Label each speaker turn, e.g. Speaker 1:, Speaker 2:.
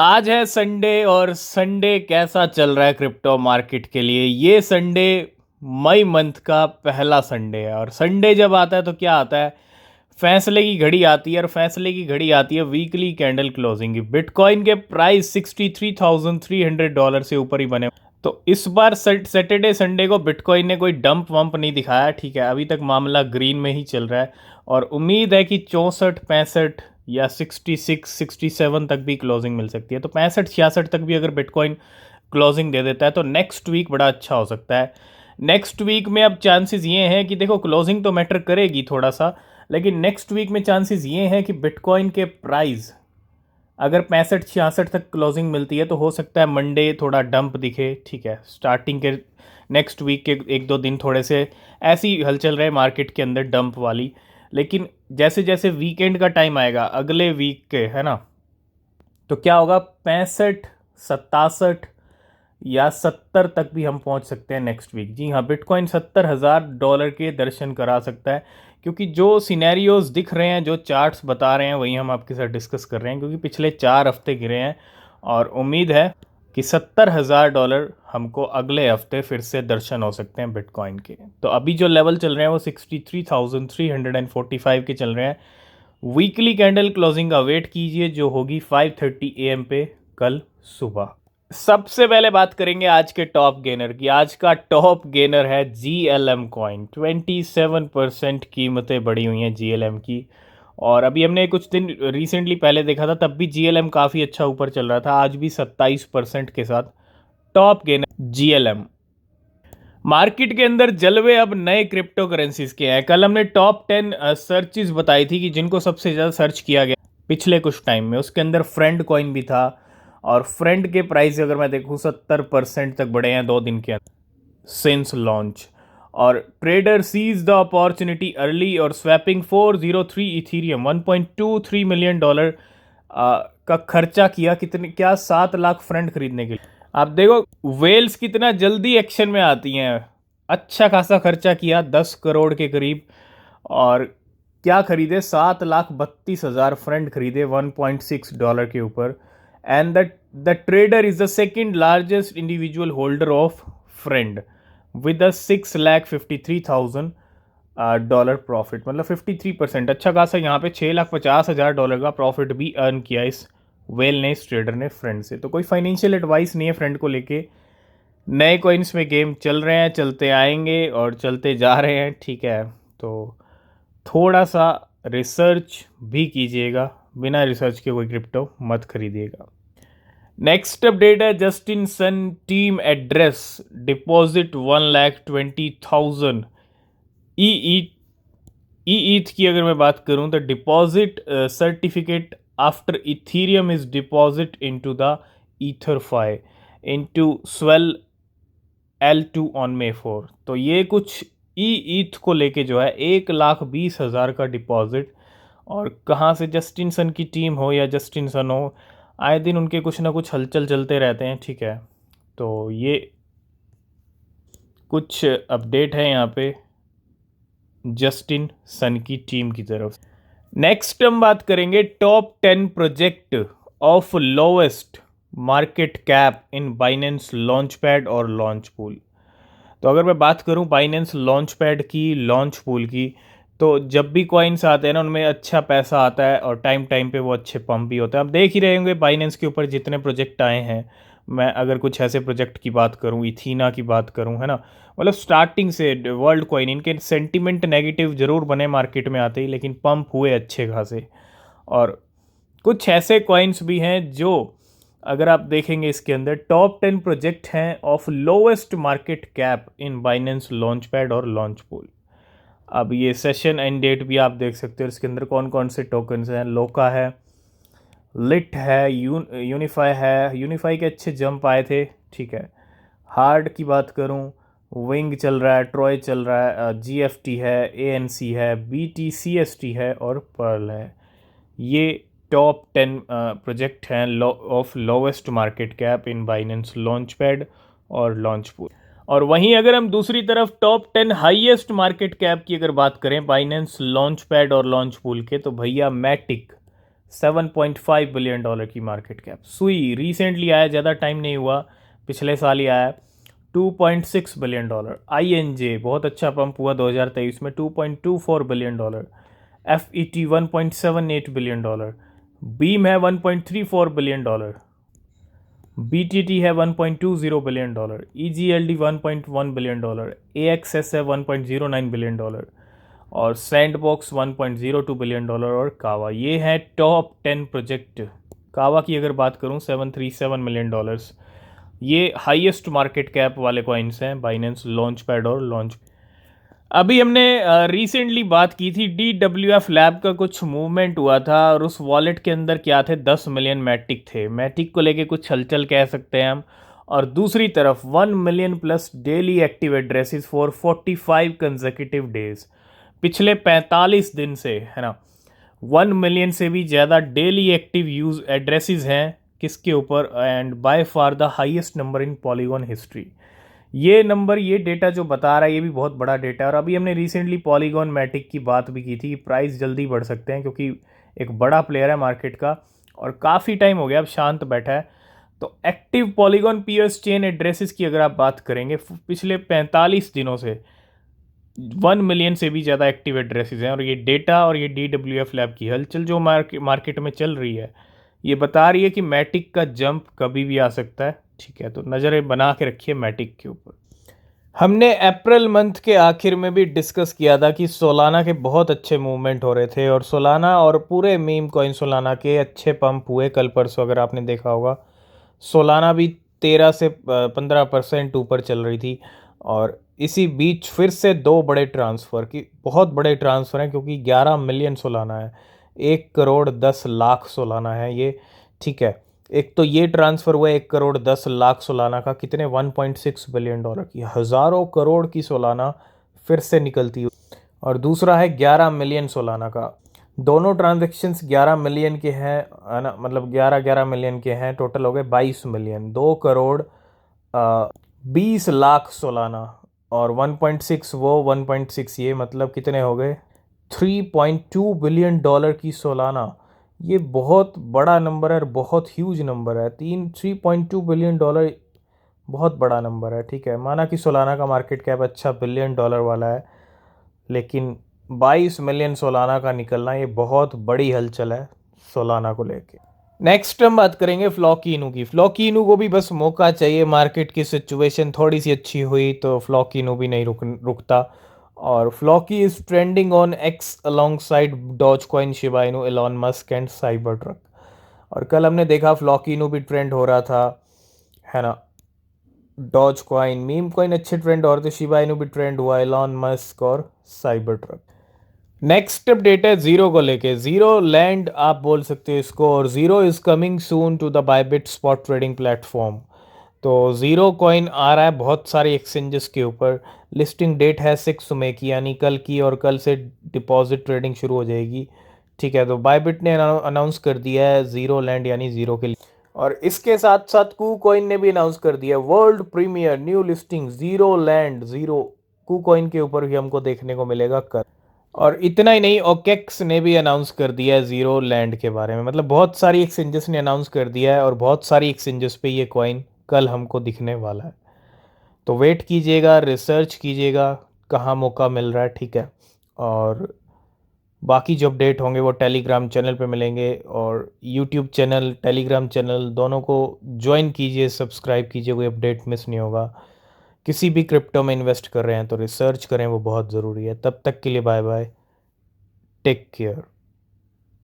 Speaker 1: आज है संडे और संडे कैसा चल रहा है क्रिप्टो मार्केट के लिए। ये संडे मई मंथ का पहला संडे है और संडे जब आता है तो क्या आता है, फैसले की घड़ी आती है। और फैसले की घड़ी आती है वीकली कैंडल क्लोजिंग की। बिटकॉइन के प्राइस $63,300 से ऊपर ही बने। तो इस बार सैटरडे संडे को बिटकॉइन ने कोई डंप वंप नहीं दिखाया। ठीक है, अभी तक मामला ग्रीन में ही चल रहा है और उम्मीद है कि 64-65 या 66-67 तक भी क्लोजिंग मिल सकती है। तो 65-66 तक भी अगर बिटकॉइन क्लोजिंग दे देता है तो नेक्स्ट वीक बड़ा अच्छा हो सकता है। नेक्स्ट वीक में अब चांसेस ये हैं कि देखो, क्लोजिंग तो मैटर करेगी थोड़ा सा, लेकिन नेक्स्ट वीक में चांसेस ये हैं कि बिटकॉइन के प्राइस अगर 65-66 तक क्लोजिंग मिलती है तो हो सकता है मंडे थोड़ा डंप दिखे। ठीक है, स्टार्टिंग के नेक्स्ट वीक के एक दो दिन थोड़े से ऐसी हलचल रहे मार्केट के अंदर डंप वाली। लेकिन जैसे जैसे वीकेंड का टाइम आएगा अगले वीक के, है ना, तो क्या होगा, 65-67 या 70 तक भी हम पहुंच सकते हैं नेक्स्ट वीक। जी हाँ, बिटकॉइन $70,000 के दर्शन करा सकता है, क्योंकि जो सिनेरियोज दिख रहे हैं, जो चार्ट्स बता रहे हैं, वही हम आपके साथ डिस्कस कर रहे हैं। क्योंकि पिछले 4 हफ्ते गिरे हैं और उम्मीद है कि $70,000 हमको अगले हफ्ते फिर से दर्शन हो सकते हैं बिटकॉइन के। तो अभी जो लेवल चल रहे हैं वो 63,345 के चल रहे हैं। वीकली कैंडल क्लोजिंग का वेट कीजिए जो होगी 5:30 AM पे कल सुबह। सबसे पहले बात करेंगे आज के टॉप गेनर की। आज का टॉप गेनर है GLM कॉइन। 27% कीमतें बढ़ी हुई हैं GLM की। और अभी हमने कुछ दिन रिसेंटली पहले देखा था, तब भी GLM काफ़ी अच्छा ऊपर चल रहा था। आज भी 27% के साथ टॉप गेनर GLM। मार्केट के अंदर जलवे अब नए क्रिप्टो करेंसीज के हैं। कल हमने टॉप 10 सर्चेज बताई थी कि जिनको सबसे ज़्यादा सर्च किया गया पिछले कुछ टाइम में, उसके अंदर फ्रेंड कॉइन भी था। और फ्रेंड के प्राइस अगर मैं देखूँ 70% तक बढ़े हैं 2 दिन के अंदर सिंस लॉन्च। और trader seize the opportunity early और स्वैपिंग 403 इथीरियम। $1.23 मिलियन का खर्चा किया। कितने, क्या 7 लाख फ्रेंड खरीदने के लिए। आप देखो वेल्स कितना जल्दी एक्शन में आती हैं। अच्छा खासा खर्चा किया 10 करोड़ के करीब, और क्या खरीदे, 7,32,000 फ्रेंड खरीदे $1.6 के ऊपर। And the trader is the second largest individual holder of friend with a $6,53,000 profit. मतलब 53%, अच्छा खासा। यहाँ पे $6,50,000 का प्रॉफिट भी अर्न किया इस वेल ने, इस ट्रेडर ने फ्रेंड से। तो कोई फाइनेंशियल एडवाइस नहीं है फ्रेंड को लेके। नए कॉइन्स में गेम चल रहे हैं, चलते आएंगे और चलते जा रहे हैं। ठीक है, तो थोड़ा सा रिसर्च भी कीजिएगा। बिना रिसर्च के कोई क्रिप्टो मत खरीदिएगा। नेक्स्ट अपडेट है Justin Sun team address deposit 1,20,000 ETH की। अगर मैं बात करूं तो deposit certificate after Ethereum is deposit into the etherfi into swell L2 on May 4। तो ये कुछ ईथ को लेके जो है 1,20,000 का डिपॉजिट। और कहाँ से, जस्टिन सन की टीम हो या जस्टिन सन हो, आए दिन उनके कुछ ना कुछ हलचल चलते रहते हैं। ठीक है, तो ये कुछ अपडेट है यहाँ पे जस्टिन सन की टीम की तरफ। नेक्स्ट हम बात करेंगे top 10 project of lowest market cap in Binance launch pad और लॉन्च पूल। तो अगर मैं बात करूं बाइनेंस लॉन्च पैड की, लॉन्च पूल की, तो जब भी कॉइन्स आते हैं ना, उनमें अच्छा पैसा आता है और टाइम टाइम पे वो अच्छे पंप भी होते हैं। आप देख ही रहे होंगे बाइनेंस के ऊपर जितने प्रोजेक्ट आए हैं। मैं अगर कुछ ऐसे प्रोजेक्ट की बात करूं, इथीना की बात करूं, है ना, मतलब स्टार्टिंग से वर्ल्ड कॉइन, इनके सेंटिमेंट नेगेटिव जरूर बने मार्केट में आते ही, लेकिन पंप हुए अच्छे खासे। और कुछ ऐसे कॉइन्स भी हैं जो अगर आप देखेंगे इसके अंदर टॉप 10 प्रोजेक्ट हैं of lowest market cap in Binance launch pad और लॉन्च पूल। अब ये सेशन एंड डेट भी आप देख सकते हो। इसके अंदर कौन कौन से टोकन्स हैं, लोका है, लिट है, यूनिफाई है। यूनिफाई के अच्छे जंप आए थे। ठीक है, हार्ड की बात करूं, विंग चल रहा है, ट्रॉय चल रहा है, GFT है, ANC है, BTCST है और पर्ल है। ये टॉप 10 प्रोजेक्ट हैं of lowest market cap in Binance launch pad और लॉन्च पूल। और वहीं अगर हम दूसरी तरफ टॉप 10 हाईएस्ट मार्केट कैप की अगर बात करें बाइनेंस लॉन्च पैड और लॉन्च पूल के, तो भैया मैटिक $7.5 बिलियन की मार्केट कैप। सुई रिसेंटली आया, ज़्यादा टाइम नहीं हुआ, पिछले साल ही आया, $2.6 बिलियन। INJ बहुत अच्छा पंप हुआ 2023 में, $2.24 बिलियन। FET $1.78 billion. बीम है $1.34 बिलियन। BTT है $1.20 बिलियन। EGLD $1.1 billion. AXS है $1.09 बिलियन। और सैंडबॉक्स $1.02 बिलियन। और कावा, ये है टॉप 10 प्रोजेक्ट। कावा की अगर बात करूं, $737 मिलियन। ये हाईएस्ट मार्केट कैप वाले कॉइन्स हैं बाइनेंस लॉन्च पैड और लॉन्च। अभी हमने रिसेंटली बात की थी DWF लैब का, कुछ मूवमेंट हुआ था और उस वॉलेट के अंदर क्या थे, 10 मिलियन मैटिक थे। मैटिक को लेके कुछ हलचल कह सकते हैं हम। और दूसरी तरफ 1 million plus daily active addresses for 45 consecutive days, पिछले 45 दिन से, है ना। 1 मिलियन से भी ज़्यादा डेली एक्टिव यूज एड्रेसेस हैं किसके ऊपर, and by far the highest number in polygon history. ये नंबर, ये डेटा जो बता रहा है, ये भी बहुत बड़ा डेटा है। और अभी हमने रिसेंटली पॉलीगॉन मैटिक की बात भी की थी, प्राइस जल्दी बढ़ सकते हैं क्योंकि एक बड़ा प्लेयर है मार्केट का और काफ़ी टाइम हो गया अब शांत बैठा है। तो active polygon PS chain addresses की अगर आप बात करेंगे, पिछले 45 दिनों से 1 मिलियन से भी ज़्यादा एक्टिव एड्रेसेस हैं। और ये डेटा और ये DWF लैब की हलचल जो मार्केट में चल रही है, ये बता रही है कि मैटिक का जंप कभी भी आ सकता है। ठीक है, तो नज़रें बना के रखिए मैटिक के ऊपर। हमने अप्रैल मंथ के आखिर में भी डिस्कस किया था कि सोलाना के बहुत अच्छे मूवमेंट हो रहे थे और सोलाना और पूरे मीम कॉइन सोलाना के अच्छे पंप हुए कल परसों, अगर आपने देखा होगा। सोलाना भी 13 से 15% ऊपर चल रही थी। और इसी बीच फिर से दो बड़े ट्रांसफ़र की, बहुत बड़े ट्रांसफ़र हैं क्योंकि 11 मिलियन सोलाना है, 1 करोड़ 10 लाख सोलाना है ये। ठीक है, एक तो ये ट्रांसफ़र हुआ 1 करोड़ 10 लाख सोलाना का, कितने, $1.6 बिलियन की, हज़ारों करोड़ की सोलाना फिर से निकलती हुई। और दूसरा है 11 मिलियन सोलाना का। दोनों ट्रांजेक्शन्स 11 मिलियन के हैं, है ना, मतलब 11-11 मिलियन के हैं, टोटल हो गए 22 मिलियन, 2 करोड़ 20 लाख सोलाना। और 1.6 वो, 1.6 ये, मतलब कितने हो गए, $3.2 बिलियन की सोलाना। ये बहुत बड़ा नंबर है और बहुत ह्यूज नंबर है। 3.2 बिलियन बहुत बड़ा नंबर है। ठीक है, माना कि सोलाना का मार्केट कैप अच्छा $1 बिलियन वाला है, लेकिन 22 मिलियन सोलाना का निकलना, ये बहुत बड़ी हलचल है सोलाना को लेके। नेक्स्ट हम बात करेंगे फ्लॉकीनू की। फ्लॉकीनू को भी बस मौका चाहिए, मार्केट की सिचुएशन थोड़ी सी अच्छी हुई तो फ्लॉकीनू भी नहीं रुकता। और Floki is trending on X alongside Dogecoin, Shiba Inu, Elon Musk and Cybertruck. और कल हमने देखा फ्लॉकीनू भी ट्रेंड हो रहा था, है ना। डॉज कॉइन, मीम कॉइन अच्छे ट्रेंड हो रहे थे, शिबा इनू भी ट्रेंड हुआ, एलॉन मस्क और साइबर ट्रक। नेक्स्ट अपडेट है जीरो को लेके। जीरो लैंड आप बोल सकते हो इसको, और zero is coming soon to the Bybit spot trading platform. तो जीरो कॉइन आ रहा है बहुत सारे एक्सचेंजेस के ऊपर। लिस्टिंग डेट है 6 मई की, यानी कल की, और कल से डिपॉजिट ट्रेडिंग शुरू हो जाएगी। ठीक है, तो बायबिट ने अनाउंस कर दिया है जीरो लैंड यानी जीरो के लिए। और इसके साथ साथ कू कॉइन ने भी अनाउंस कर दिया world premier new listing zero land zero. KuCoin के ऊपर भी हमको देखने को मिलेगा कल। और इतना ही नहीं, ओकेक्स ने भी अनाउंस कर दिया है जीरो लैंड के बारे में। मतलब बहुत सारी एक्सचेंजेस ने अनाउंस कर दिया है और बहुत सारी एक्सचेंजेस पे ये कॉइन कल हमको दिखने वाला है। तो वेट कीजिएगा, रिसर्च कीजिएगा कहाँ मौका मिल रहा है। ठीक है, और बाकी जो अपडेट होंगे वो टेलीग्राम चैनल पे मिलेंगे, और यूट्यूब चैनल, टेलीग्राम चैनल दोनों को ज्वाइन कीजिए, सब्सक्राइब कीजिए, कोई अपडेट मिस नहीं होगा। किसी भी क्रिप्टो में इन्वेस्ट कर रहे हैं तो रिसर्च करें, वो बहुत ज़रूरी है। तब तक के लिए बाय बाय, टेक केयर।